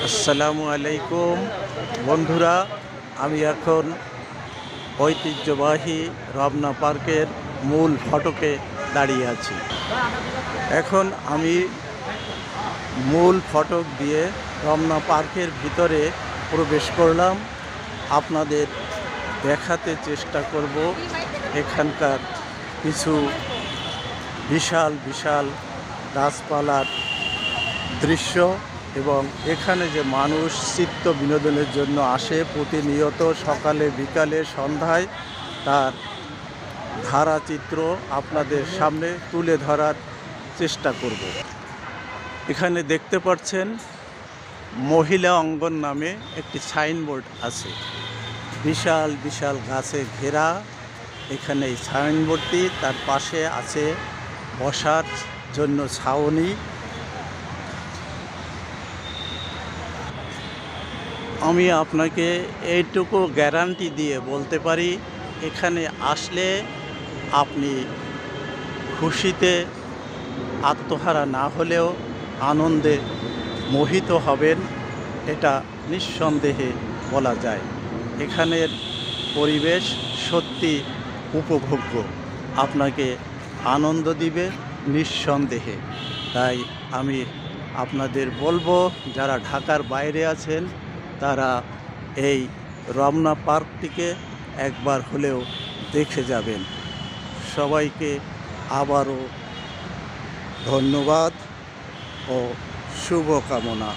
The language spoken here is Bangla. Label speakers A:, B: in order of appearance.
A: আসসালামু আলাইকুম বন্ধুরা, আমি এখন ঐতিহ্যবাহী রমনা পার্কের মূল ফটকে দাঁড়িয়ে আছি। এখন আমি মূল ফটক দিয়ে রমনা পার্কের ভিতরে প্রবেশ করলাম। আপনাদের দেখাতে চেষ্টা করব এখানকার কিছু বিশাল বিশাল গাছপালার দৃশ্য এবং এখানে যে মানুষ চিত্ত বিনোদনের জন্য আসে প্রতিনিয়ত সকালে বিকালে সন্ধ্যায়, তার ধারাচিত্র আপনাদের সামনে তুলে ধরার চেষ্টা করব। এখানে দেখতে পাচ্ছেন মহিলা অঙ্গন নামে একটি সাইনবোর্ড আছে, বিশাল বিশাল গাছে ঘেরা। এখানে এই সাইনবোর্ডটি, তার পাশে আছে বসার জন্য ছাউনি। আমি আপনাকে এইটুকু গ্যারান্টি দিয়ে বলতে পারি, এখানে আসলে আপনি খুশিতে আত্মহারা না হলেও আনন্দে মোহিত হবেন, এটা নিঃসন্দেহে বলা যায়। এখানের পরিবেশ সত্যি উপভোগ্য, আপনাকে আনন্দ দিবে নিঃসন্দেহে। তাই আমি আপনাদের বলবো, যারা ঢাকার বাইরে আছেন তারা এই রমনা পার্কটিকে একবার হলেও দেখে যাবেন। সবাইকে আবারও ধন্যবাদ ও শুভকামনা।